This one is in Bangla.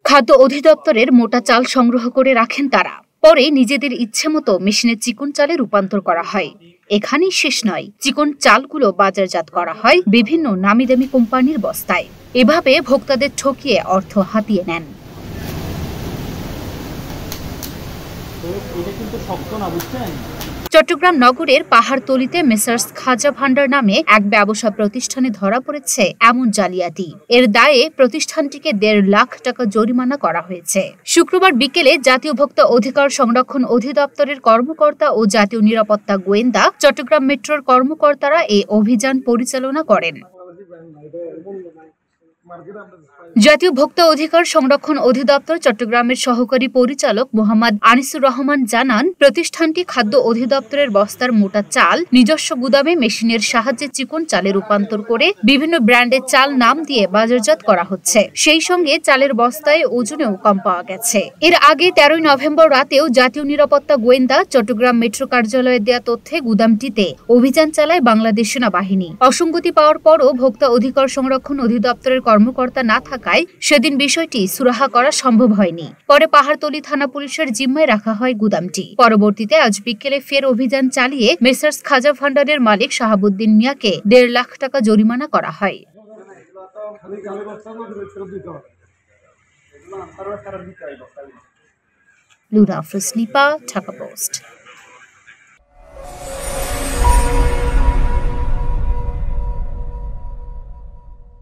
খাদ্য অধিদপ্তরের মোটা চাল সংগ্রহ করে রাখেন তারা। পরে নিজেদের ইচ্ছে মতো মেশিনে চিকন চালে রূপান্তর করা হয়। এখানেই শেষ নয়, চিকন চালগুলো বাজারজাত করা হয় বিভিন্ন নামিদামি কোম্পানির বস্তায়। এভাবে ভোক্তাদের ঠকিয়ে অর্থ হাতিয়ে নেন। চট্টগ্রাম নগরের পাহাড়তলীতে মেসার্স খাজা ভান্ডার নামে এক ব্যবসা প্রতিষ্ঠানে ধরা পড়েছে এমন জালিয়াতি। এর দায়ে প্রতিষ্ঠানটিকে ১.৫ লাখ টাকা জরিমানা করা হয়েছে। শুক্রবার বিকেলে জাতীয় ভোক্তা অধিকার সংরক্ষণ অধিদপ্তরের কর্মকর্তা ও জাতীয় নিরাপত্তা গোয়েন্দা চট্টগ্রাম মেট্রোর কর্মকর্তারা এই অভিযান পরিচালনা করেন। জাতীয় ভোক্তা অধিকার সংরক্ষণ অধিদপ্তর চট্টগ্রামের সহকারী পরিচালক মোহাম্মদ আনিসুর রহমান জানান, প্রতিষ্ঠানটি খাদ্য অধিদপ্তরের বস্তার মোটা চাল নিজস্ব গুদামে মেশিনের সাহায্যে চিকন চালে রূপান্তর করে বিভিন্ন ব্র্যান্ডের চাল নাম দিয়ে বাজারজাত করা হচ্ছে। সেই সঙ্গে চালের বস্তায় ওজনেও কম পাওয়া গেছে। এর আগে ১৩ নভেম্বর রাতেও জাতীয় নিরাপত্তা গোয়েন্দা চট্টগ্রাম মেট্রো কার্যালয়ে দেয়া তথ্যে গুদামটিতে অভিযান চালায় বাংলাদেশ সেনাবাহিনী। অসঙ্গতি পাওয়ার পরও ভোক্তা অধিকার সংরক্ষণ অধিদপ্তরের কর্মকর্তা না থাকায় সেদিন বিষয়টি সুরাহা করা সম্ভব হয়নি। পরে পাহাড়তলী থানা পুলিশের জিম্মায় রাখা হয় গুদামটি। পরবর্তীতে আজ বিকেলে ফের অভিযান চালিয়ে মেসার্স খাজা ভান্ডারের মালিক শাহাবুদ্দিন মিয়াকে ১.৫ লাখ টাকা জরিমানা করা হয়। লুনা আফরোজ নিপা, ঢাকা পোস্ট।